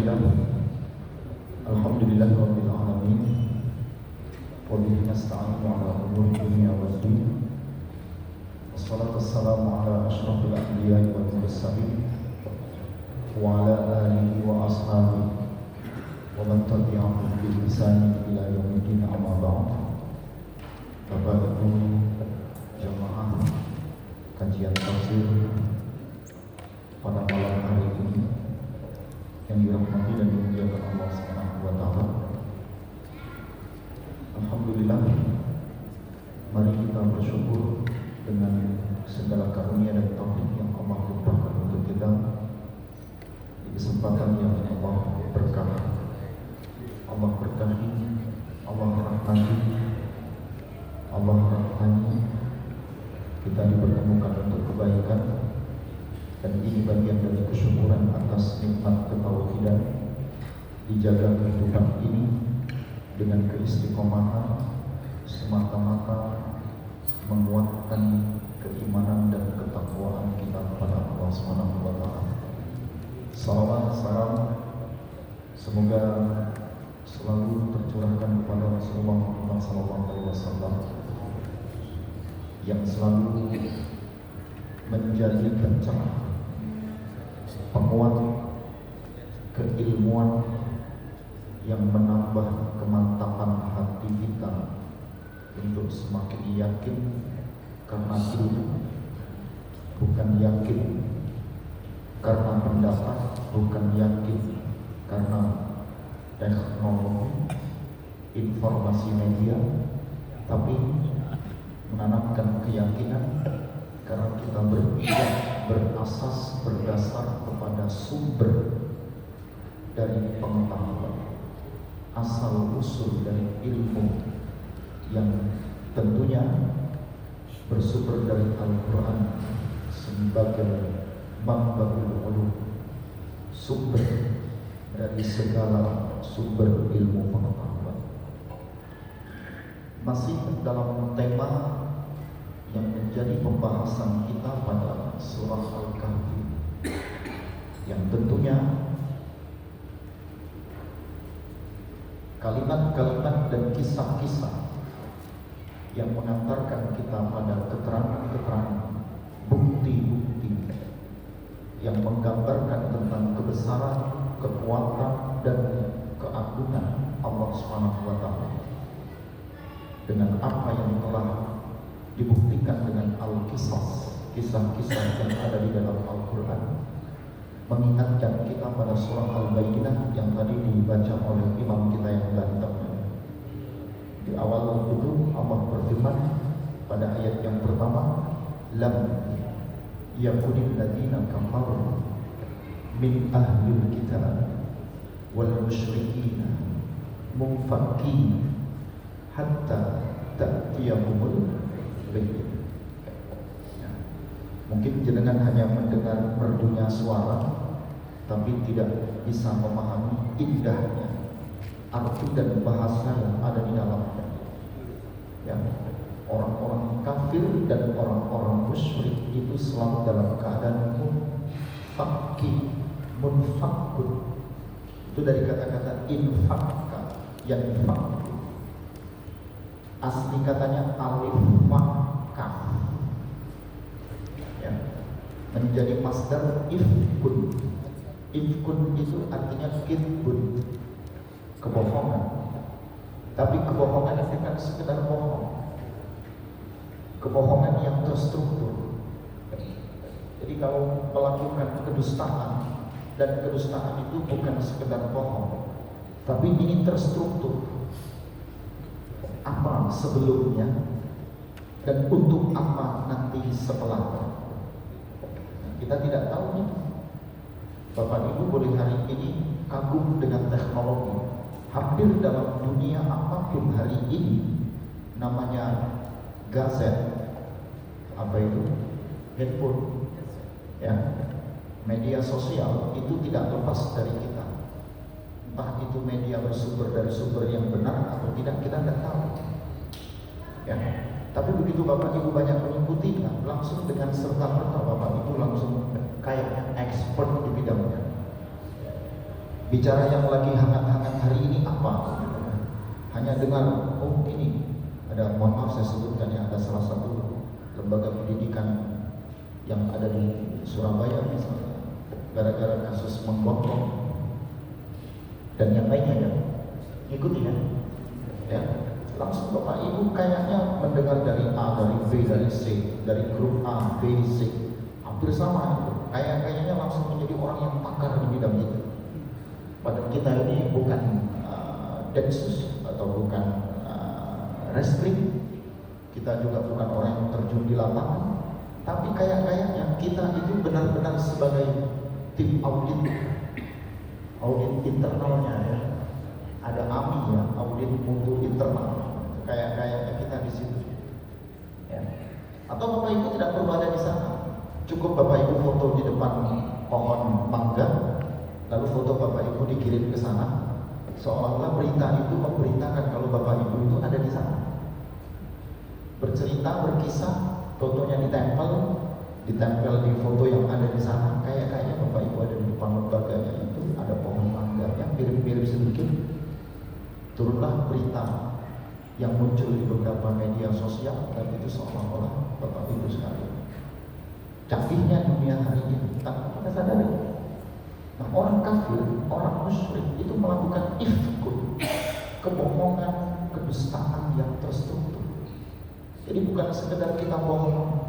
Alhamdulillahirabbil alamin. Wa bihi nasta'inu ala umuri dunya waddin. Wassalatu wassalamu ala asyrafil anbiya'i wal mursalin wa ala alihi wa ashabihi wa man tabi'ahum bi ihsan ila yaumiddin, amma ba'd. Bapak Ibu jamaah kajian tafsir pada malam hari ini yang dirahmati dan dimuliakan Allah Subhanahu wa taala. Alhamdulillah, mari kita bersyukur dengan segala karunia dan taufik yang Allah limpahkan untuk kita di kesempatan yang Allah berkahi. Allah berkahi, Allah rahmati, Allah rahmati kita dipertemukan untuk kebaikan, dan ini bagian dari kesyukuran atas nikmat ketauhidan. Dijaga kehidupan ini dengan keistiqomahan semata-mata menguatkan keimanan dan ketakwaan kita kepada Allah Subhanahu wa taala. Salawat salam semoga selalu tercurahkan kepada Rasulullah Muhammad SAW yang selalu menjadi pencerah, penguat keilmuan yang menambah kemantapan hati kita untuk semakin yakin karena ilmu, bukan yakin karena pendapat, bukan yakin karena teknologi informasi media, tapi menanamkan keyakinan karena kita berpijak berasas berdasar kepada sumber dari pengetahuan, asal usul dari ilmu yang tentunya bersumber dari Al-Quran sebagai manbaul ulum, sumber dari segala sumber ilmu pengetahuan. Masih dalam tema yang menjadi pembahasan kita pada surah Al-Kahfi, yang tentunya kalimat-kalimat dan kisah-kisah yang mengantarkan kita pada keterangan-keterangan, bukti-bukti yang menggambarkan tentang kebesaran, kekuatan, dan keagungan Allah Subhanahu wa taala, dengan apa yang telah dibuktikan dengan Al-Qisas, kisah-kisah yang ada di dalam Al-Quran, mengingatkan kita pada surah Al-Bayyinah yang tadi dibaca oleh imam kita yang ganteng. Di awal itu Allah berfirman pada ayat yang pertama, lam yakunil ladina kafaru min ahlil kitab wal musyrikina munfakin hatta ta'tiyahumul bayyinah. Mungkin jenengan hanya mendengar merdunya suara, tapi tidak bisa memahami indahnya arti dan bahasa yang ada di dalamnya. Ya, orang-orang kafir dan orang-orang musyrik itu selalu dalam keadaan munfakun. Itu dari kata-kata infakka, yang infakun. Asli katanya alif fakkah, ya, menjadi masdar ifkun. Ifkun itu artinya kidbun, kebohongan. Tapi kebohongan itu bukan sekedar bohong, kebohongan yang terstruktur. Jadi kalau melakukan kedustaan, dan kedustaan itu bukan sekedar bohong, tapi ini terstruktur. Apa sebelumnya dan untuk apa nanti setelahnya, kita tidak tahu nih. Bapak Ibu boleh hari ini kagum dengan teknologi. Hampir dalam dunia apapun hari ini, namanya gadget, apa itu? Handphone, ya, media sosial itu tidak lepas dari kita. Entah itu media bersumber dari sumber yang benar atau tidak, kita tidak tahu. Ya, tapi begitu Bapak Ibu banyak mengikutinya, langsung dengan serta-merta Bapak Ibu langsung kayaknya expert di bidangnya. bicara yang lagi hangat-hangat hari ini apa? Hanya dengar, oh ini ada, mohon maaf saya sebutkan ya, ada salah satu lembaga pendidikan yang ada di Surabaya misalnya, gara-gara kasus menggotong dan yang lainnya ya, ikuti ya, langsung Bapak Ibu kayaknya mendengar dari A, dari B, dari C, dari grup A, B, C, hampir sama itu. Kayaknya langsung menjadi orang yang pakar di bidang itu. Padahal kita ini bukan Densus atau bukan reskrim, kita juga bukan orang yang terjun di lapangan, tapi kayaknya kita itu benar-benar sebagai tim audit internalnya ya. Ada AMI ya, audit mutu internal. Kayaknya kita di situ. Ya. Atau Bapak Ibu tidak perlu ada di sana. Cukup Bapak Ibu foto di depan pohon mangga, lalu foto Bapak Ibu dikirim ke sana. Seolah-olah berita itu memberitakan kalau Bapak Ibu itu ada di sana. Bercerita, berkisah, fotonya ditempel di foto yang ada di sana. Kayaknya Bapak Ibu ada di depan lembaganya itu, ada pohon mangga yang mirip-mirip sedikit. Turunlah berita yang muncul di beberapa media sosial, dan itu seolah-olah Bapak Ibu sekalian. Canggihnya dunia hari ini, tanpa kita sadari. Nah, orang kafir, orang musyrik itu melakukan ifkun, kebohongan, kedustaan yang terstruktur. Jadi bukan sekedar kita bohong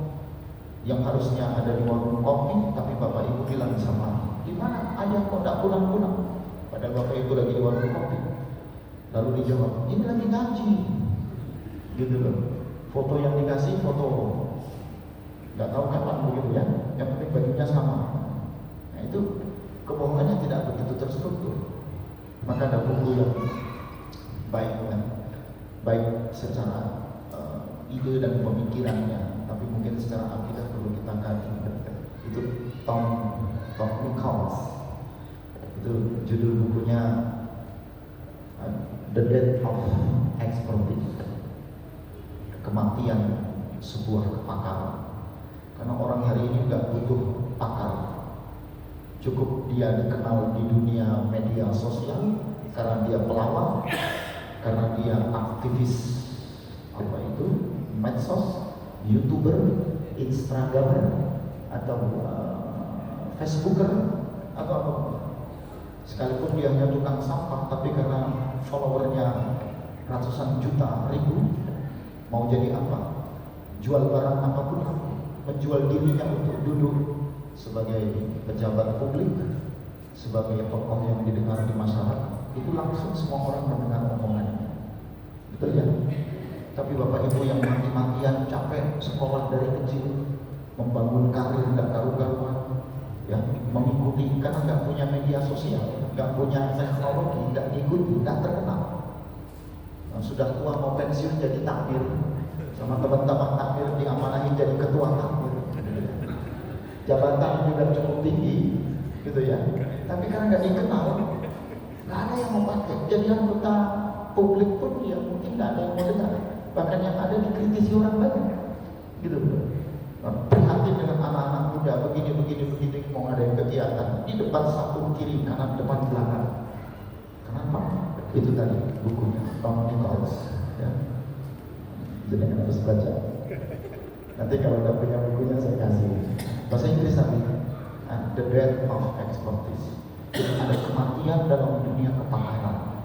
yang harusnya ada di warung kopi, tapi Bapak Ibu bilang sama, di mana ayah kok tidak pulang-pulang? Padahal Bapak Ibu lagi di warung kopi. Lalu dijawab, ini lagi ngaji, gitu loh. Foto yang dikasih foto, nggak tahu kapan begitu ya. Yang penting bajunya sama. Nah itu kebohongannya tidak begitu terstruktur. Maka ada buku yang baik secara ide dan pemikirannya, tapi mungkin secara akidah perlu kita kaji. Itu Tom Nichols. Itu judul bukunya The Death of Expertise, kematian sebuah kepakaran. Karena orang hari ini nggak butuh pakar. Cukup dia dikenal di dunia media sosial karena dia pelawak, karena dia aktivis medsos, YouTuber, Instagramer, atau Facebooker, atau sekalipun dia hanya tukang sampah, tapi karena followernya ratusan juta ribu, mau jadi apa? Jual barang apapun, menjual dirinya untuk duduk sebagai pejabat publik, sebagai tokoh yang didengar di masyarakat, itu langsung semua orang mendengar omongannya. Betul ya? Tapi Bapak Ibu yang mati-matian capek sekolah dari kecil, membangun karir tidak karu-karuan, ya, mengikuti karena nggak punya media sosial, nggak punya teknologi, nggak ikuti, nggak terkenal. Nah, sudah tua mau pensiun jadi takmir, sama teman-teman takmir diamanahi jadi ketua takmir. Jabatan juga cukup tinggi, gitu ya. Tapi karena nggak dikenal, nggak ada yang mau pakai. Jadi anggota publik pun ya mungkin nggak ada yang mau dengar. Bahkan yang ada dikritisi orang banyak, gitu. Prihatin dengan anak-anak muda begini mau ngadain kegiatan di depan satu kiri kanan depan belakang. Kenapa? Itu tadi bukunya Tom Nichols, ya. Jadi harus baca. Nanti kalau udah punya bukunya saya kasih. Bahasa Inggris tapi The Death of Expertise. Jadi ada kematian dalam dunia kepakaran.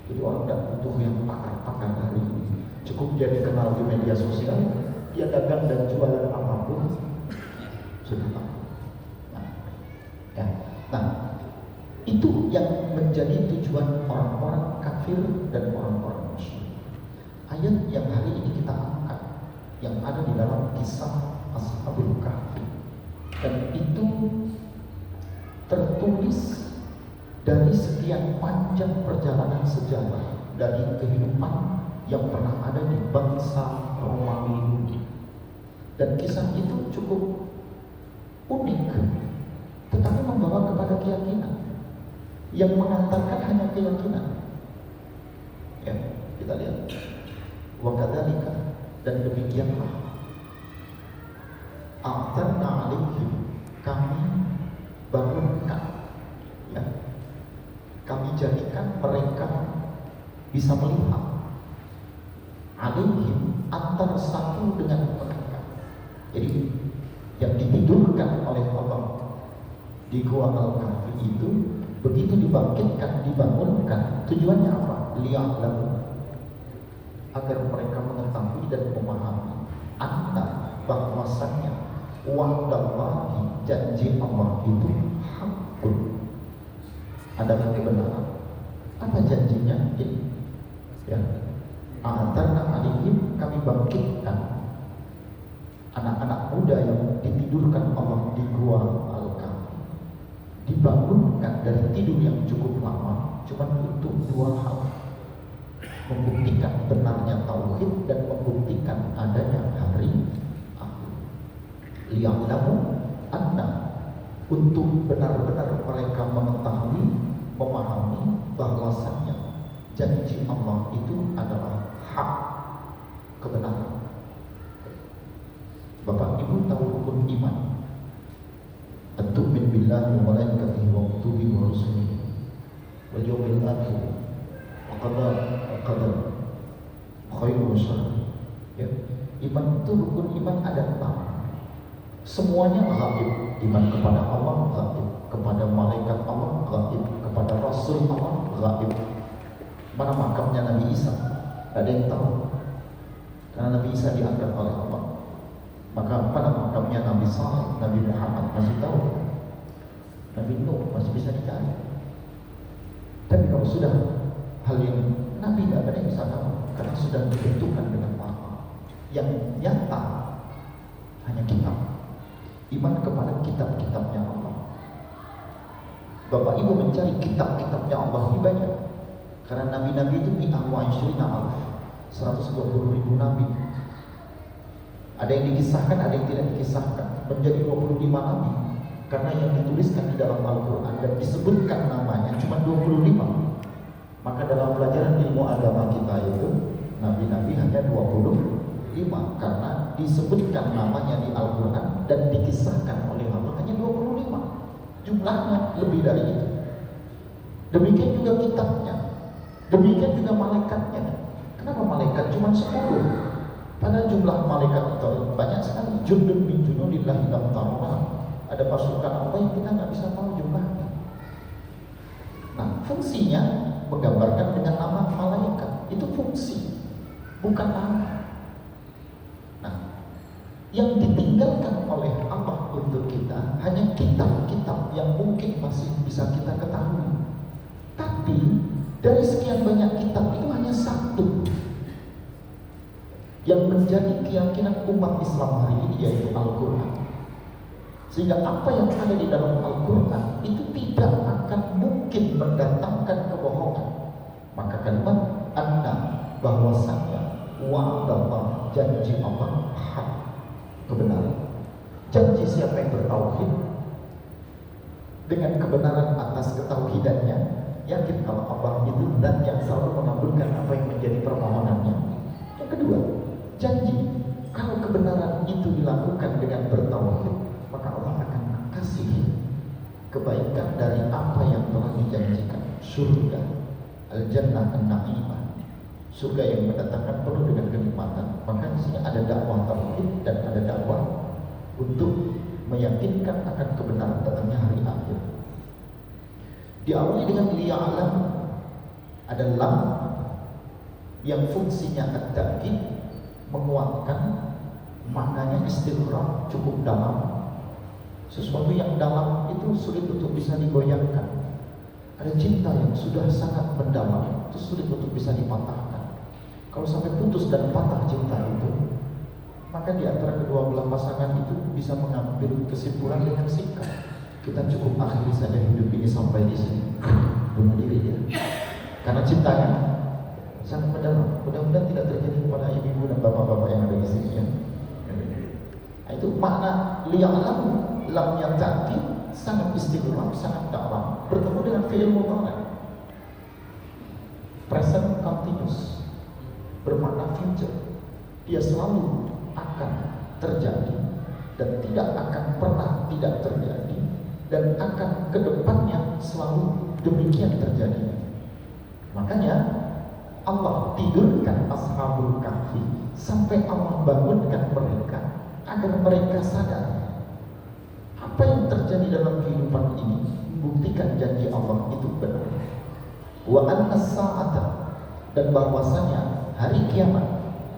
Jadi orang tidak butuh yang pakar-pakar hari ini. Cukup dia dikenal di media sosial, dia dagang dan jualan apapun sudah tahu. Nah, itu yang menjadi tujuan orang-orang kafir dan orang-orang musyrik. Ayat yang hari ini kita angkat, yang ada di dalam kisah Ashabul Kahfi, dan itu tertulis dari sekian panjang perjalanan sejarah dari kehidupan yang pernah ada di bangsa Romawi. Dan kisah itu cukup unik, tetapi membawa kepada keyakinan. Yang mengantarkan hanya keyakinan. Ya, kita lihat. Wa kadzalika, dan demikianlah. A'tarna alaihim, kami bangunkan, ya, bisa melihat alaihim antara satu dengan mereka. Jadi yang ditidurkan oleh Allah di Gua Al-Kahfi itu begitu dibangkitkan, dibangunkan, tujuannya apa? Liya'lamu, agar mereka mengetahui dan memahami anna, bahwasannya wa'dallahi, janji Allah itu hakun, adalah kebenaran. Apa janjinya? Ini ya, a'atarna alaihim, kami bangkitkan anak-anak muda yang ditidurkan Allah di Gua Al-Kahfi, dibangunkan dari tidur yang cukup lama cuma untuk dua hal: membuktikan benarnya tauhid dan membuktikan adanya hari akhir. Liya'lamu anna, untuk benar-benar mereka mengetahui, memahami bahwasannya janji Allah itu adalah hak, kebenaran. Bapak Ibu tahu rukun iman, an-tu'min billahi wa malaikatihi wa kutubihi wa rusulihi wal yawmil akhir wa qadar khairu wa syarr. Ya, iman itu, rukun iman ada 6. Semuanya gaib. Iman kepada Allah gaib, kepada malaikat Allah gaib, kepada Rasul Allah gaib. Mana makamnya Nabi Isa? Ada yang tahu? Karena Nabi Isa diangkat oleh Allah. Maka pada makamnya Nabi Saleh, Nabi Muhammad masih tahu, Nabi Nuh masih bisa dicari. Tapi kalau sudah hal yang Nabi tidak ada yang bisa tahu, karena sudah ditentukan dengan Allah. Yang nyata hanya kitab. Iman kepada kitab-kitabnya Allah. Bapak Ibu mencari kitab-kitabnya Allah ini banyak, karena nabi-nabi itu mi'ah 120.000 nabi. Ada yang dikisahkan, ada yang tidak dikisahkan, menjadi 25 nabi, karena yang dituliskan di dalam Al-Quran dan disebutkan namanya cuma 25. Maka dalam pelajaran ilmu agama kita itu nabi-nabi hanya 25, karena disebutkan namanya di Al-Quran dan dikisahkan oleh Allah hanya 25. Jumlahnya lebih dari itu. Demikian juga kitabnya, demikian juga malaikatnya. Kenapa malaikat cuma 10? Padahal jumlah malaikat itu banyak sekali. Jundun min junudillahi lam tarawha. Ada pasukan apa yang kita nggak bisa tahu jumlahnya. Nah, fungsinya menggambarkan dengan nama malaikat. Itu fungsi, bukan nama. Nah, yang ditinggalkan oleh Allah untuk kita hanya kitab-kitab yang mungkin masih bisa kita ketahui. Tapi dari sekian banyak kitab itu hanya satu yang menjadi keyakinan umat Islam hari ini, yaitu Al-Quran. Sehingga apa yang ada di dalam Al-Quran itu tidak akan mungkin mendatangkan kebohongan. Maka kalimat anna, bahwasannya wa'adallah, janji Allah hak, kebenaran. Janji siapa yang bertauhid dengan kebenaran atas ketauhidannya, yakin kalau Allah itu dan yang selalu mengabulkan apa yang menjadi permohonannya. Yang kedua, janji kalau kebenaran itu dilakukan dengan bertauhid, maka Allah akan kasih kebaikan dari apa yang telah dijanjikan. Surga, al-jannah an-na'imah, surga yang mendatangkan penuh dengan kenikmatan. Maka di sini ada dakwah tauhid dan ada dakwah untuk meyakinkan akan kebenaran datangnya hari akhir. Diawali dengan liya'lam, ada lam yang fungsinya at-ta'kid, menguatkan, maknanya istighraq, cukup dalam. Sesuatu yang dalam itu sulit untuk bisa digoyangkan. Ada cinta yang sudah sangat mendalam, itu sulit untuk bisa dipatahkan. Kalau sampai putus dan patah cinta itu, maka di antara kedua belah pasangan itu bisa mengambil kesimpulan dengan singkat. Kita cukup akhiri saja hidup ini sampai di sini, bunuh diri dia. Karena cintanya sangat mendalam. Mudah-mudahan tidak terjadi kepada ibu-ibu dan bapak-bapak yang ada di sini ya. Nah, itu makna liya'lam, lam yang ta'kid, sangat istighfar, sangat dalam, bertemu dengan fi'il mudhari, present continuous, bermakna future. Dia selalu akan terjadi dan tidak akan pernah tidak terjadi, dan akan kedepannya selalu demikian terjadi. Makanya Allah tidurkan Ashabul Kahfi sampai Allah bangunkan mereka agar mereka sadar apa yang terjadi dalam kehidupan ini membuktikan janji Allah itu benar. Wa anna sa'ata, dan bahwasanya hari kiamat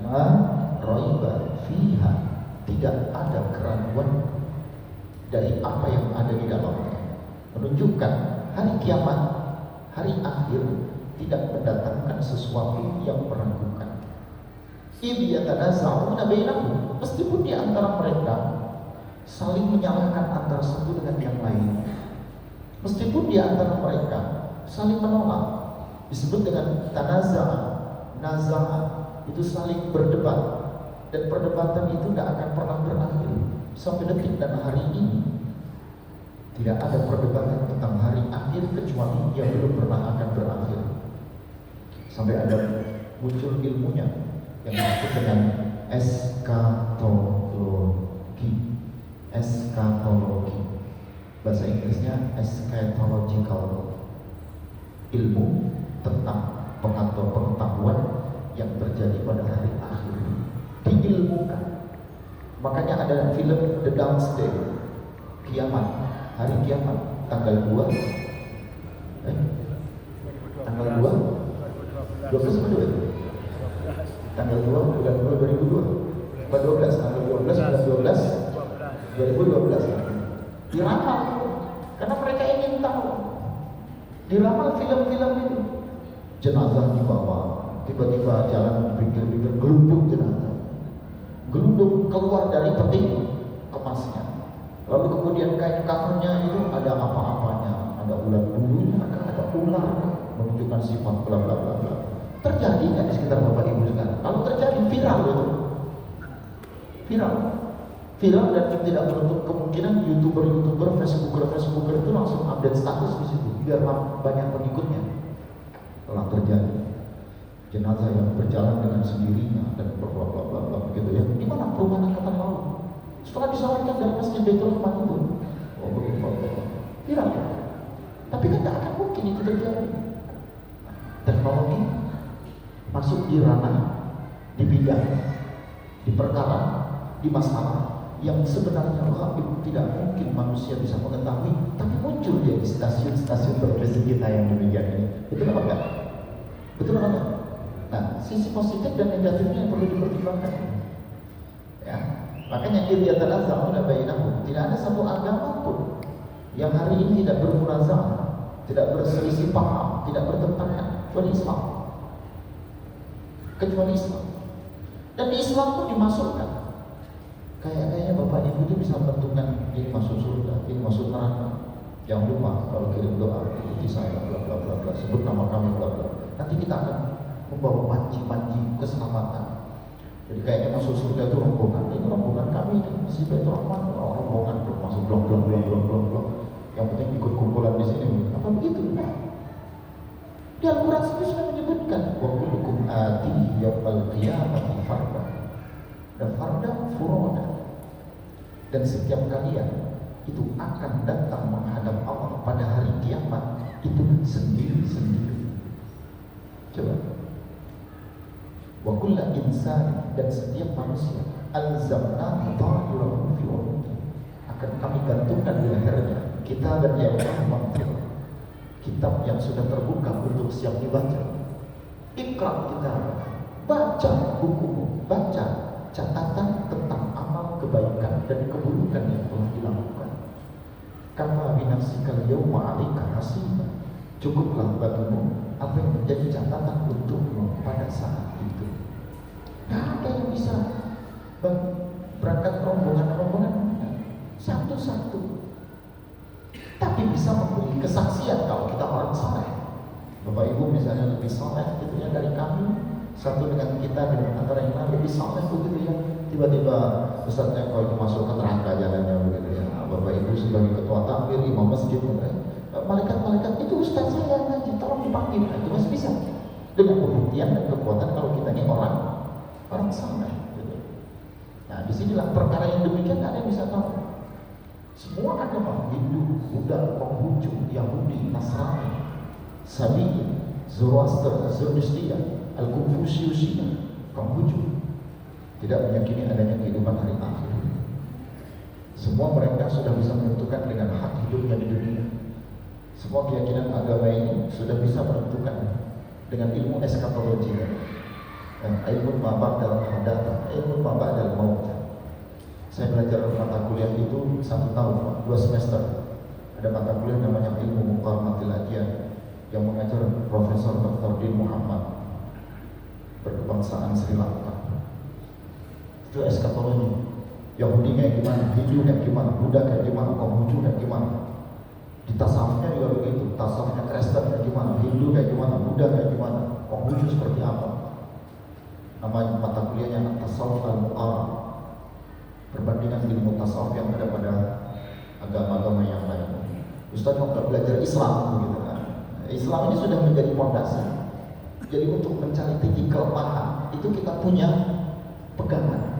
la raiba fiha, tidak ada keraguan dari apa yang ada di dalamnya, menunjukkan hari kiamat, hari akhir tidak mendatangkan sesuatu yang meragukan. Idh yatanaza'una bainahum, meskipun di antara mereka saling menyalahkan antara satu dengan yang lain, meskipun di antara mereka saling menolak, disebut dengan tanaza'a, naza'a, itu saling berdebat, dan perdebatan itu tidak akan pernah berakhir sampai detik dan hari ini. Tidak ada perdebatan tentang hari akhir kecuali yang belum pernah akan berakhir, sampai ada muncul ilmunya yang disebut dengan eskatologi. Eskatologi, bahasa Inggrisnya eschatological, ilmu tentang pengetahuan yang terjadi pada hari akhir, diilmukan. Makanya ada film The Doomsday, kiamat, hari kiamat, tanggal 2 tanggal 2 tanggal 2 bulan 2 2002 12 tanggal 12 bulan 12 2012 diramal, karena mereka ingin tahu. Diramal film-film itu, jenazah dibawa, tiba-tiba jalan pinggir-pinggir gelundung jenazah, gelundung keluar dari peti kemasnya, lalu kemudian kain kafannya itu ada apa-apanya, ada ulat bulunya, ada ular, menunjukkan sifat bla bla bla bla. Terjadi nggak di sekitar Bapak Ibu sekarang? Kalau terjadi, viral itu, viral dan tidak menutup kemungkinan youtuber, facebooker itu langsung update status di situ biar banyak pengikutnya. Telah terjadi jenazah yang berjalan dengan sendirinya dan bla bla bla bla begitu ya. Di mana perumahan angkatan laut? Setelah disawarkan dari masjid Baitur Rahman itu, viral. Tapi kan tidak akan mungkin itu terjadi. Teknologi masuk di ranah, di bidang, di perkara, di masalah yang sebenarnya gaib, tidak mungkin manusia bisa mengetahui, tapi muncul dia di stasiun-stasiun televisi kita yang demikian ini. Betul apa enggak? Betul apa enggak? Nah, sisi positif dan negatifnya yang perlu dipertimbangkan. Ya, makanya idh yatanaza'una bainahum, tidak ada satu agama pun yang hari ini tidak bermunaza'ah, tidak berselisih paham, tidak bertentangan, kecuali Islam. Kecuali Islam. Dan di Islam pun dimasukkan. Kayaknya Bapak Ibu itu bisa menentukan ini masuk surga, ini masuk neraka. Jangan lupa kalau kirim doa ikuti saya, bla bla bla bla, sebut nama kami, bla bla. Nanti kita akan membawa panci-panci keselamatan. Jadi kayaknya masuk surga itu rombongan. Ini rombongan kami, si Baitur Rahman, rombongan masuk blok. Yang penting ikut kumpulan di sini. Apa begitu? Nah, di Al-Quran sendiri sudah menyebutkan wa kullukum atihi yaumal qiyamati farda. Dan farda furoda, dan setiap kalian itu akan datang menghadap Allah pada hari kiamat itu sendiri-sendiri. Coba, wa kullu insani, dan setiap manusia alzamna ta'irahu fi unuqi, akan kami gantungkan di lehernya kitab yang mahfuz, kitab yang sudah terbuka untuk siap dibaca. Ikra kitab, baca bukumu, baca catatan tentang amal kebaikan dan keburukan yang telah dilakukan. Kama binafsikal yawma 'alaika hasiba, cukuplah bagimu apa yang menjadi catatan untukmu pada saat itu. Nah, ada yang bisa berangkat rombongan satu-satu, tapi bisa memberi kesaksian kalau kita orang saleh. Bapak Ibu misalnya lebih saleh gitu ya dari kami, satu dengan kita, dengan antara yang lain lebih saleh begitu ya. Tiba-tiba Ustaznya kalau itu masuk ke neraka jalannya begitu ya. Bapak Ibu sebagai ketua takmir, imam masjid, malaikat-malaikat itu Ustaz saya ngaji, tolong dipanggil. Nah, itu masih bisa dengan pembuktian dan kekuatan kalau kita ini orang saleh. Gitu. Nah, disinilah perkara yang demikian ada yang bisa tahu. Semua agama, Hindu, Buddha, Konghucu, Yahudi, Nasrani, Sabi, Zoroaster, Zoroastrian, Al-Konfusius, Konghucu, tidak meyakini adanya kehidupan hari akhir. Semua mereka sudah bisa menentukan dengan hak hidupnya di dunia. Semua keyakinan agama ini sudah bisa menentukan dengan ilmu eskatologi dan ilmu ma ba'dal hadatah, ilmu ma ba'dal maut. Saya belajar mata kuliah itu 1 tahun, 2 semester. Ada mata kuliah namanya ilmu muqaramatil adyan yang mengajar Profesor Dr. Din Muhammad, berkebangsaan Sri Lanka. Itu eskatologi. Yahudi kayak gimana, Hindu kayak gimana, Buddha kayak gimana, Konghucu kayak gimana. Di tasawufnya juga begitu, tasawufnya Kristen kayak gimana, Hindu kayak gimana, Buddha kayak gimana, Konghucu seperti apa. Namanya mata kuliahnya Tasawuf al-Mu'arab, perbandingan ilmu tasawuf yang ada pada agama-agama yang lain. Ustaz mau belajar Islam begitu kan. Islam ini sudah menjadi fondasi. Jadi untuk mencari titik kelemahan itu kita punya pegangan.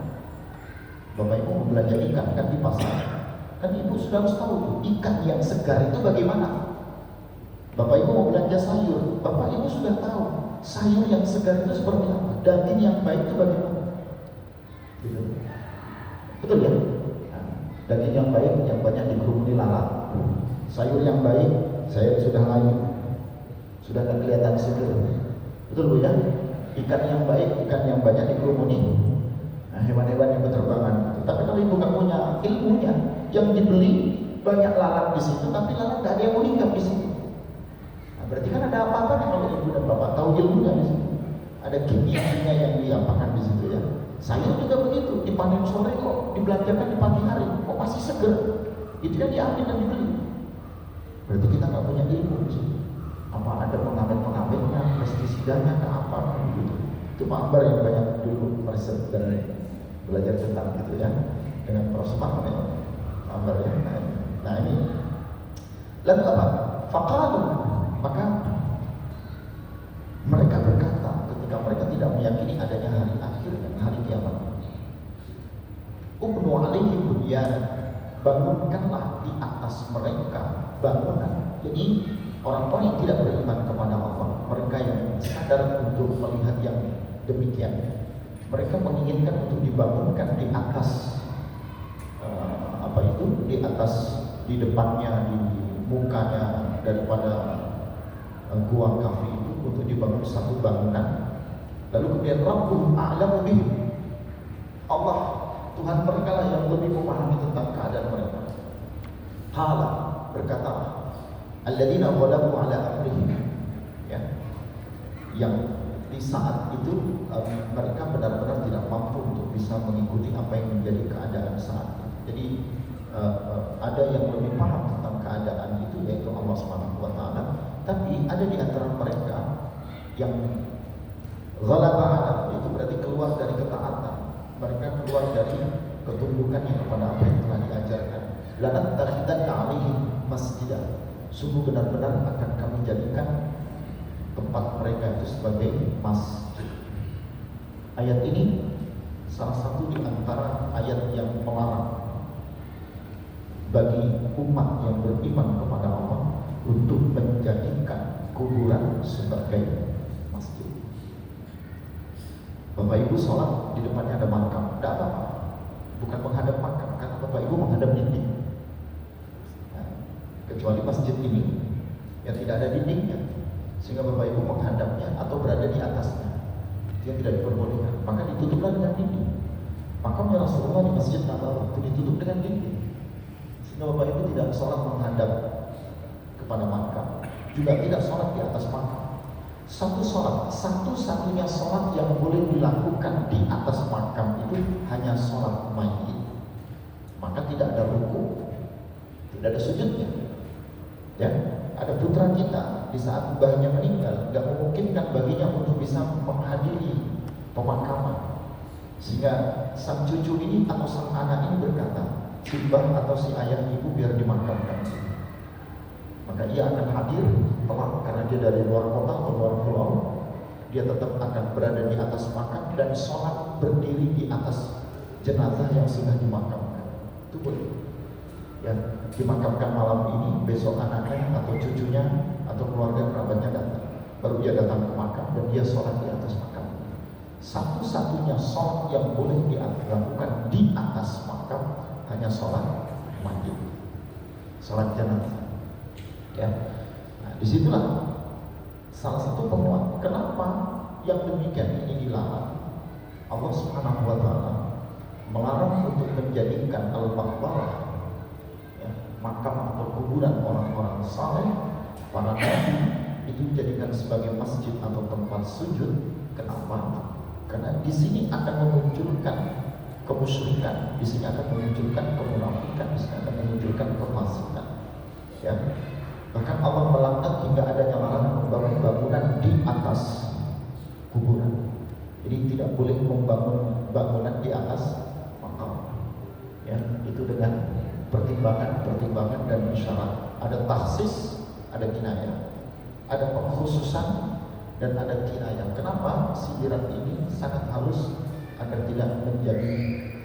Bapak Ibu mau belanja ikan kan di pasar, kan Ibu sudah harus tahu ikan yang segar itu bagaimana. Bapak Ibu mau belanja sayur, Bapak Ibu sudah tahu sayur yang segar itu seperti apa, daging yang baik itu bagaimana. Betul ya? Nah, daging yang baik yang banyak dikerumuni lalat, sayur yang baik saya sudah layu, sudah tidak kelihatan segar. Betul Bu ya? Ikan yang baik, ikan yang banyak dikerumuni, nah, hewan-hewan yang berterbangan. Tapi kalau Ibu nggak punya ilmunya, yang dibeli banyak lalat di situ, tapi lalat nggak ada yang mau hinggap di situ. Nah, berarti kan ada apa-apa kalau Ibu dan Bapak tahu ilmunya di situ. Ada kimia yang diapakan di situ ya. Sayur juga begitu, dipanen sore kok dibelanjakan di pagi hari, kok masih seger. Itu kan diambil dan dibeli. Berarti kita nggak punya ilmu di situ. Apa ada pengawet-pengawetnya, pestisidanya, ke apa gitu. Itu Pak Akbar yang banyak dulu riset dan belajar tentang gitu ya, dengan Prosman ya, Pak Akbar ya. Nah ini lalu apa? Faqalu, maka mereka berkata ketika mereka tidak meyakini adanya hari akhir dan hari kiamat, ubnu alaihi bunyan, bangunkanlah di atas mereka bangunan. Jadi orang-orang yang tidak beriman kepada Allah, mereka yang sadar untuk melihat yang demikian, mereka menginginkan untuk dibangunkan di atas di atas, di depannya, di mukanya daripada gua kafi itu, untuk dibangun satu bangunan. Lalu kemudian Rabbul a'lamu bihim, Allah Tuhan mereka lah yang lebih memahami tentang keadaan mereka. Qala, berkata alladzina ghalabu ala amrihim, ya, yang di saat itu mereka benar-benar tidak mampu untuk bisa mengikuti apa yang menjadi keadaan saat itu. Jadi ada yang lebih paham tentang keadaan itu, yaitu Allah Subhanahu wa taala, tapi ada di antara mereka yang ghalaba ala, itu berarti keluar dari ketaatan, mereka keluar dari ketundukannya kepada apa yang telah diajarkan. Lanattakhidanna alaihim masjidah, sungguh benar-benar akan kami jadikan tempat mereka itu sebagai masjid. Ayat ini salah satu di antara ayat yang melarang bagi umat yang beriman kepada Allah untuk menjadikan kuburan sebagai masjid. Bapak Ibu sholat di depannya ada makam, tidak apa-apa, bukan menghadap makam, karena Bapak Ibu menghadap dinding. Nah, kecuali masjid ini yang tidak ada dindingnya, sehingga Bapak Ibu menghadapnya atau berada di atasnya, dia tidak diperbolehkan, maka ditutuplah dengan dinding. Makamnya Rasulullah di Masjid Nabawi itu ditutup dengan dinding, sehingga Bapak Ibu tidak sholat menghadap kepada makam, juga tidak sholat di atas makam. Satu-satunya sholat yang boleh dilakukan di atas makam itu hanya sholat mayit, maka tidak ada ruku, tidak ada sujudnya. Ya, ada putra kita di saat mbahnya meninggal, tidak memungkinkan baginya untuk bisa menghadiri pemakaman, sehingga sang cucu ini atau sang anak ini berkata, si mbah atau si ayah ibu biar dimakamkan, maka ia akan hadir telat karena dia dari luar kota atau luar pulau. Dia tetap akan berada di atas makam dan sholat berdiri di atas jenazah yang sudah dimakamkan. Itu boleh ya, dimakamkan malam ini, besok anaknya atau cucunya atau keluarga kerabatnya datang, baru dia datang ke makam dan dia sholat di atas makam. satu-satunya sholat yang boleh dilakukan di atas makam hanya sholat wajib, sholat jenazah. Ya, nah, disitulah salah satu penguat kenapa yang demikian ini dilarang. Allah Subhanahu wa Ta'ala melarang untuk menjadikan al-maqbarah, ya, makam atau kuburan orang-orang saleh, para nabi, itu dijadikan sebagai masjid atau tempat sujud. Kenapa? Karena di sini akan memunculkan kemusyrikan, di sini akan memunculkan kemunafikan, di sini akan memunculkan kefasikan. Ya. Bahkan Allah melaknat hingga adanya larangan membangun bangunan di atas kuburan. Jadi tidak boleh membangun bangunan di atas makam. Ya, itu dengan pertimbangan dan isyarat. Ada tahsis, ada kinayah, ada pengkhususan dan ada kinayah. Kenapa sindiran ini sangat halus agar tidak menjadi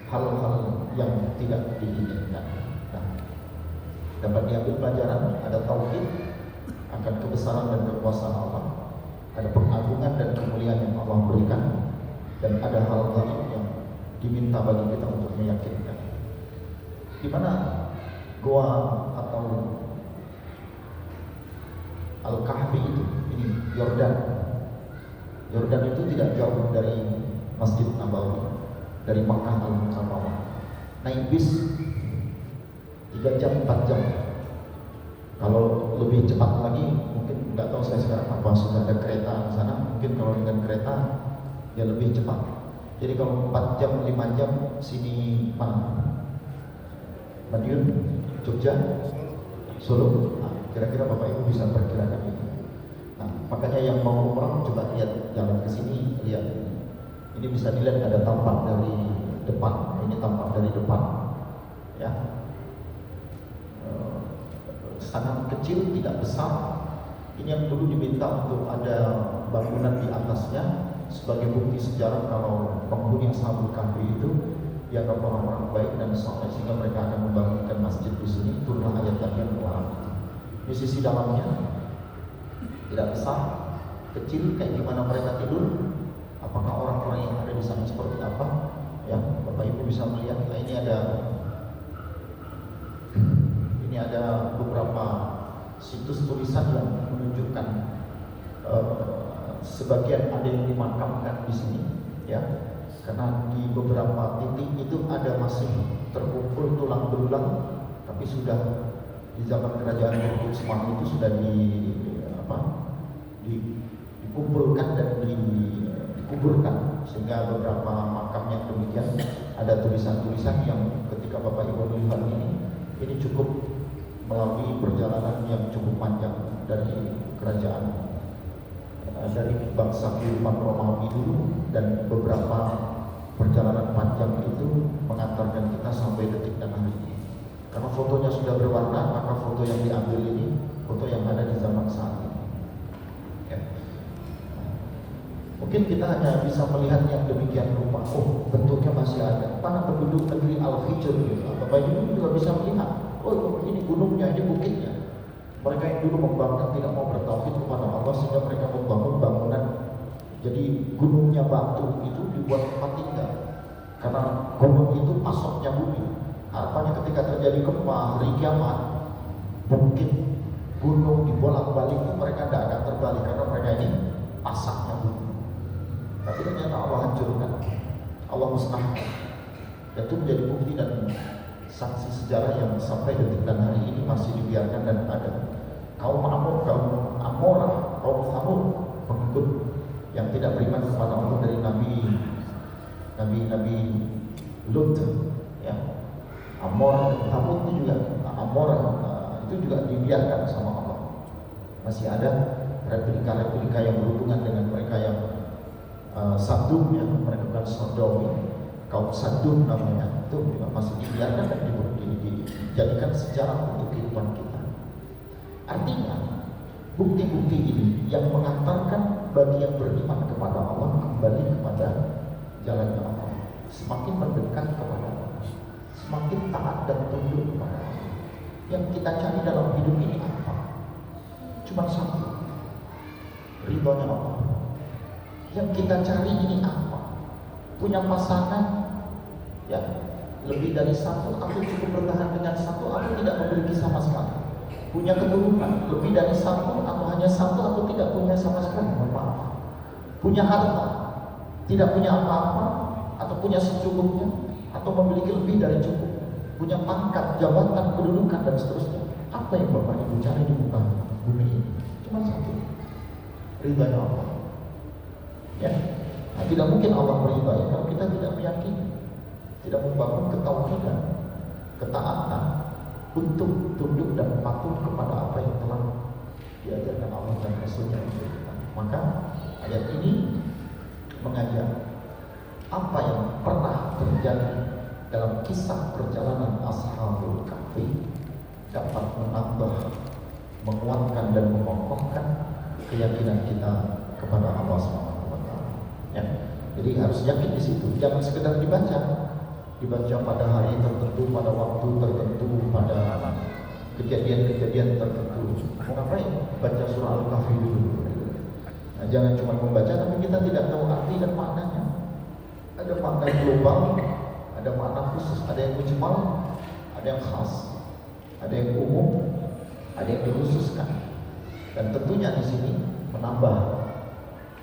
hal-hal yang tidak diinginkan. Nah, dapat diambil pelajaran, ada tauhid akan kebesaran dan kekuasaan Allah, ada pengagungan dan kemuliaan yang Allah berikan, dan ada hal-hal yang diminta bagi kita untuk meyakinkan. Di mana goa atau Al-Kahfi itu, ini Yordan. Yordan itu tidak jauh dari Masjid Nabawi, dari Makkah Al-Mukarramah. Naik bis 3 jam 4 jam. Kalau lebih cepat lagi, mungkin nggak tahu saya sekarang apa sudah ada kereta di sana. Mungkin kalau dengan kereta ya lebih cepat. Jadi kalau 4 jam 5 jam sini mana? Madiun, Jogja, Solo. Nah, kira-kira Bapak Ibu bisa perkirakan itu. Nah, makanya yang mau umrah coba lihat jalan ke sini, lihat ini bisa dilihat ada tampak dari depan. Ini tampak dari depan, ya. Sangat kecil, tidak besar. Ini yang dulu diminta untuk ada bangunan di atasnya sebagai bukti sejarah kalau penghuni Ashabul Kahfi itu dianggap orang-orang baik dan saleh, sehingga mereka akan membangunkan masjid di sini. Turunlah ayat yang melarang. Di sisi dalamnya tidak besar, kecil, kayak gimana mereka tidur. Apakah orang-orang yang ada di sana seperti apa? Ya, Bapak Ibu bisa melihat. Nah, ini ada beberapa situs tulisan yang menunjukkan sebagian ada yang dimakamkan di sini, ya. Karena di beberapa titik itu ada masih terkumpul tulang belulang, tapi sudah di zaman kerajaan Utsman itu sudah dikumpulkan dan dikuburkan, sehingga beberapa makam yang demikian ada tulisan-tulisan yang ketika Bapak Ibu melihat ini cukup melalui perjalanan yang cukup panjang dari kerajaan, dari bangsa kehidupan Romawi dulu, dan beberapa perjalanan panjang itu mengantarkan kita sampai detik dan hari ini. Karena fotonya sudah berwarna, maka foto yang diambil ini foto yang ada di zaman saat ini. Ya. Mungkin kita hanya bisa melihat yang demikian rupa. Oh, bentuknya masih ada. Para penduduk negeri Al-Hijr, Bapak Ibu juga bisa melihat. Oh, ini gunungnya, ini bukitnya. Mereka yang dulu membangun tidak mau bertauhid kepada Allah, sehingga mereka membangun bangunan. Jadi gunungnya batu itu dibuat tempat tinggal. Karena gunung itu pasoknya bumi. Harapannya ketika terjadi gempa hari kiamat, mungkin gunung dibolak-balik itu mereka tidak akan terbalik, karena mereka ini pasaknya bumi. Tapi ternyata Allah hancurkan, Allah musnahkan. Dan itu menjadi bukti dan saksi sejarah yang sampai detik dan hari ini masih dibiarkan dan ada. Kaum Amor, kaum Amorah, kaum Thamud, pengikut yang tidak beriman kepada Allah dari Nabi Lut, ya. Amor dan Thamud itu juga, Amorah itu juga dibiarkan sama Allah. Masih ada replika-replika yang berhubungan dengan mereka yang Sadum, ya, mereka bukan Sodom, kaum Sadum namanya, itu masih dibiarkan dan dijadikan sejarah untuk kehidupan kita. Artinya bukti-bukti ini yang mengantarkan bagi yang beriman kepada Allah kembali kepada jalan Allah, semakin mendekat kepada Allah, semakin taat dan tunduk kepada Allah. Yang kita cari dalam hidup ini apa? Cuma satu, ridhonya Allah. Yang kita cari ini apa? punya pasangan, ya lebih dari satu, atau cukup bertahan dengan satu, atau tidak memiliki sama sekali. Punya keturunan lebih dari satu, atau hanya satu, atau tidak punya sama sekali. Maaf. Punya harta, tidak punya apa-apa, atau punya secukupnya, atau memiliki lebih dari cukup. Punya pangkat, jabatan, kedudukan, dan seterusnya. Apa yang Bapak Ibu cari di muka bumi ini? Cuma satu, ridhanya Allah. Ya, nah, tidak mungkin Allah meridhai kalau kita tidak meyakini, tidak membangun ketauhidan, ketaatan untuk tunduk dan patuh kepada apa yang telah diajarkan Allah dan Rasulnya untuk kita. Maka ayat ini mengajak apa yang pernah terjadi dalam kisah perjalanan Ashabul Kahfi dapat menambah, menguatkan dan mengokohkan keyakinan kita kepada Allah Subhanahu wa taala. Ya. Jadi harus yakin di situ. Jangan sekedar dibaca pada hari tertentu, pada waktu tertentu, pada kejadian-kejadian tertentu. Mau ngapain? Baca surah Al-Kahfi dulu. Nah, jangan cuma membaca tapi kita tidak tahu arti dan maknanya. Ada makna global, ada makna khusus, ada yang mujmal, ada yang khas, ada yang umum, ada yang dikhususkan. Dan tentunya di sini menambah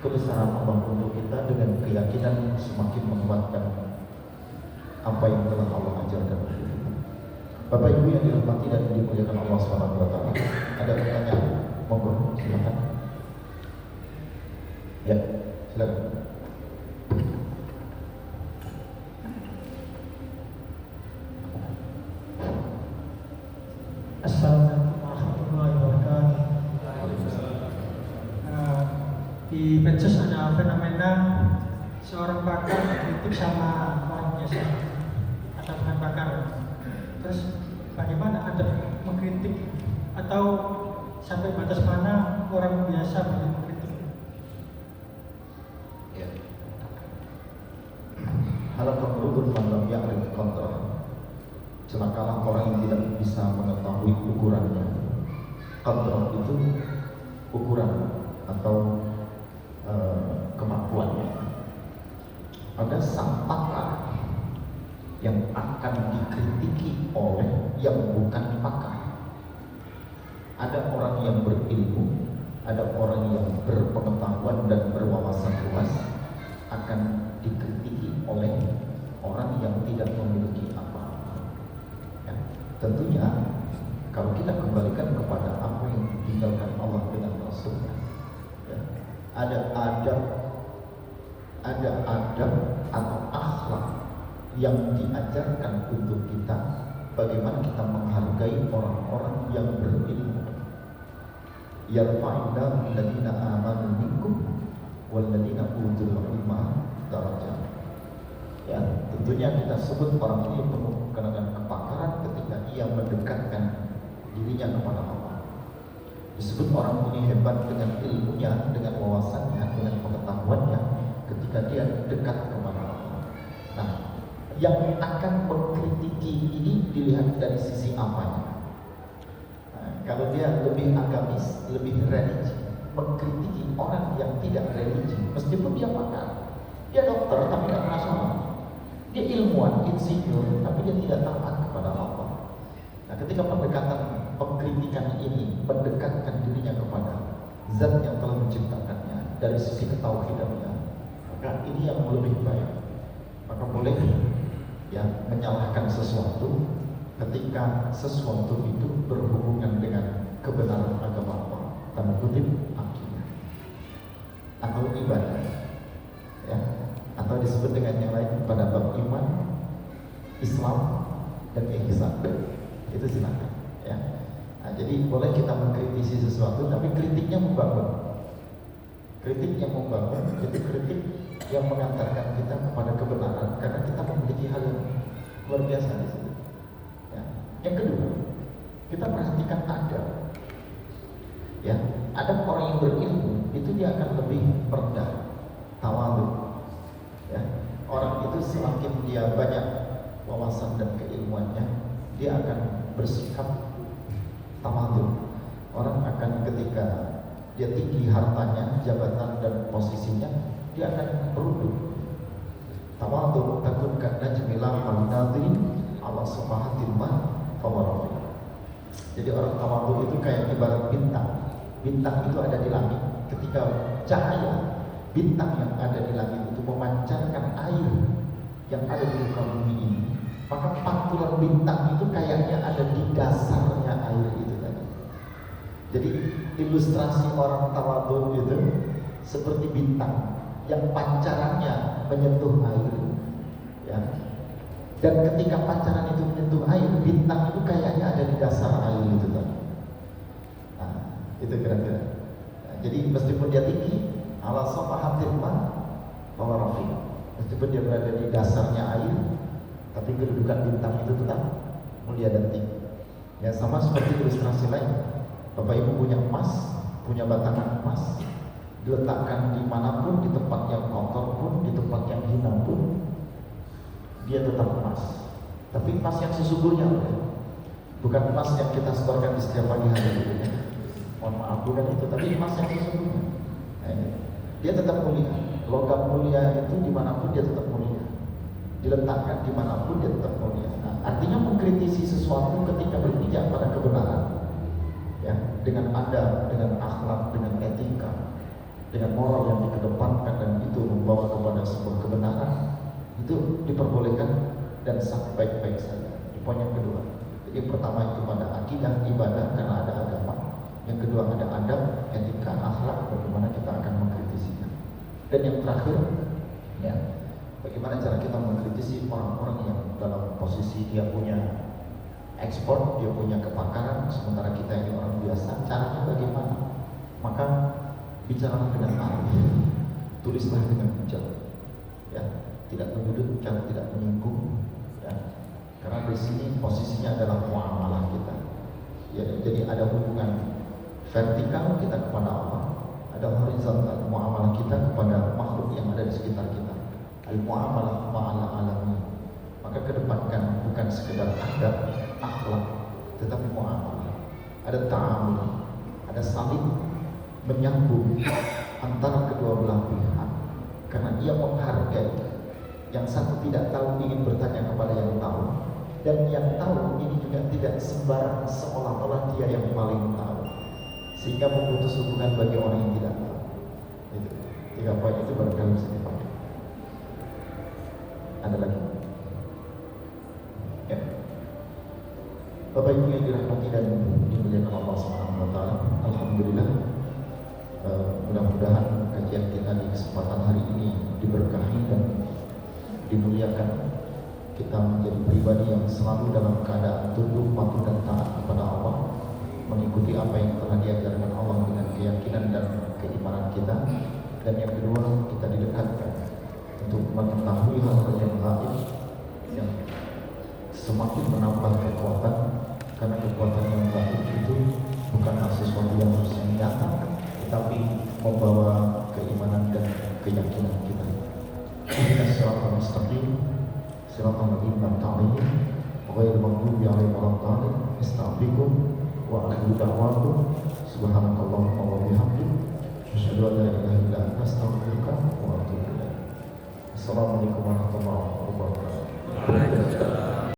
kebesaran Allah untuk kita dengan keyakinan semakin menguatkan apa yang telah Allah ajarkan untuk kita. Bapak Ibu yang dirahmati dan dimuliakan Allah Subhanahu wa taala, ada pertanyaan? Monggo, silakan. Ya, silakan. Assalamualaikum warahmatullahi wabarakatuh. Di medsos ada fenomena seorang pakar mengkritik sama orang biasa atau bukan pakar. Terus bagaimana Anda mengkritik, atau sampai batas mana orang biasa boleh mengkritik? Ya. Halakal rubun man lam ya'rif qadra. Celakalah orang yang tidak bisa mengetahui ukurannya. Qadra itu ukuran atau kemampuannya. Ada sang pakar yang akan dikritiki oleh yang bukan pakar. Ada orang yang berilmu, ada orang yang berpengetahuan dan berwawasan luas akan dikritiki oleh orang yang tidak memiliki apa-apa. Ya, tentunya kalau kita kembalikan kepada apa yang ditinggalkan Allah dengan Rasulnya, ya, ada adab atau akhlak yang diajarkan untuk kita, bagaimana kita menghargai orang-orang yang berilmu. Yarfa'illahu alladziina aamanu minkum walladziina utul ilma darajat. Ya, tentunya kita sebut orang ini penuh dengan kepakaran ketika ia mendekatkan dirinya kepada Allah. Disebut orang ini hebat dengan ilmunya, dengan wawasannya, dengan pengetahuannya ketika dia dekat kepada Allah. Nah, yang akan mengkritiki ini dilihat dari sisi apanya. Nah, kalau dia lebih agamis, lebih religi, mengkritiki orang yang tidak religi, meskipun dia pakar, dia dokter tapi tidak pernah sholat, dia ilmuwan, insinyur, tapi dia tidak taat kepada Allah. Nah, ketika pendekatan pengkritikan ini mendekatkan dirinya kepada Zat yang telah menciptakannya dari sisi ketauhidannya, maka ini yang lebih baik. Maka boleh ya menyalahkan sesuatu ketika sesuatu itu berhubungan dengan kebenaran agama Allah, tanda kutip akidah atau ibadah, ya, atau disebut dengan yang lain pada bab iman, Islam dan ihsan. Itu silakan, ya. Nah, jadi boleh kita mengkritisi sesuatu, tapi kritiknya membangun. Kritik yang membangun itu kritik yang mengantarkan kita kepada kebenaran, karena kita memiliki hal yang luar biasa di situ. Ya. Yang kedua, kita perhatikan ya, ada orang yang berilmu itu dia akan lebih rendah, tawadhu. Ya. Orang itu semakin dia banyak wawasan dan keilmuannya, dia akan bersikap tawadhu. Orang akan ketika dia tinggi hartanya, jabatan dan posisinya, dia akan berunduk. Tawadhu takun kanajmila al-nadhin ala safahatil ma fawarafi. Jadi orang tawadhu itu kayak ibarat bintang. Bintang itu ada di langit. Ketika cahaya bintang yang ada di langit itu memancarkan air yang ada di muka bumi ini, maka pantulan bintang itu kayaknya ada di dasarnya air itu tadi. Jadi ilustrasi orang tawadhu itu seperti bintang yang pancarannya menyentuh air, ya. Dan ketika pancaran itu menyentuh air, bintang itu kayaknya ada di dasar air itu tadi. Nah, itu kira-kira. Nah, jadi meskipun dia tinggi, ala safahatil ma bahwa rafi, meskipun dia berada di dasarnya air, tapi kedudukan bintang itu tetap mulia dan tinggi. Ya, sama seperti ilustrasi lain. Bapak Ibu punya emas, punya batangan emas, diletakkan dimanapun, di tempat yang kotor pun, di tempat yang hina pun, dia tetap emas. Tapi emas yang sesungguhnya, bukan emas yang kita setorkan di setiap pagi hari ini. Mohon maaf, bukan itu, tapi emas yang sesungguhnya. Nah, ini. Dia tetap mulia. Logam mulia itu dimanapun dia tetap mulia. Diletakkan dimanapun dia tetap mulia. Nah, artinya mengkritisi sesuatu ketika berpijak pada kebenaran, ya, dengan adab, dengan akhlak, dengan etika, dengan moral yang dikedepankan dan itu membawa kepada sebuah kebenaran, itu diperbolehkan dan sangat baik-baik saja. Di poin yang kedua, jadi pertama itu pada akidah ibadah karena ada agama, yang kedua ada adab, etika, akhlak, bagaimana kita akan mengkritisinya, dan yang terakhir, ya, bagaimana cara kita mengkritisi orang-orang yang dalam posisi dia punya ekspor, dia punya kepakaran, sementara kita ini orang biasa, caranya bagaimana? Maka bicaralah dengan arif, tulislah dengan bijak, ya, tidak menyudutkan, tidak menyinggung, ya, karena di sini posisinya adalah muamalah kita, ya, jadi ada hubungan vertikal kita kepada Allah, ada horizontal muamalah kita kepada makhluk yang ada di sekitar kita, al-muamalah ma'ala alami. Maka kedepankan bukan sekedar adab, akhlak, tetapi muamalah, ada ta'amul, ada saling menyambung antara kedua belah pihak, karena ia menghargai. Yang satu tidak tahu ingin bertanya kepada yang tahu, dan yang tahu ini juga tidak sembarang seolah-olah dia yang paling tahu, sehingga memutus hubungan bagi orang yang tidak tahu. Itu 3 poin itu barangkali bisa dipakai. Ada lagi? Ya. Bapak Ibu yang dirahmati dan dimuliakan Allah Subhanahu wa taala, alhamdulillah, mudah-mudahan kajian kita di kesempatan hari ini diberkahi dan dimuliakan. Kita menjadi pribadi yang selalu dalam keadaan tunduk, patuh dan taat kepada Allah, mengikuti apa yang telah diajarkan Allah dengan keyakinan dan keimanan kita. Dan yang kedua, kita didekatkan untuk mengetahui hal-hal yang gaib yang semakin menambah kekuatan, karena kekuatan yang gaib itu bukanlah sesuatu yang harus nyata, tetapi membawa keimanan dan keyakinan kita. Kita siratal mustaqim, siratal ladzina an'amta 'alaihim ghairil maghdubi 'alaihim waladdallin. Astaghfirukum wa akhiru da'wakum subhanakallahumma wa bihamdika asyhadu an la ilaha illa anta astaghfiruka wa atubu ilaik. Assalamualaikum warahmatullahi wabarakatuh.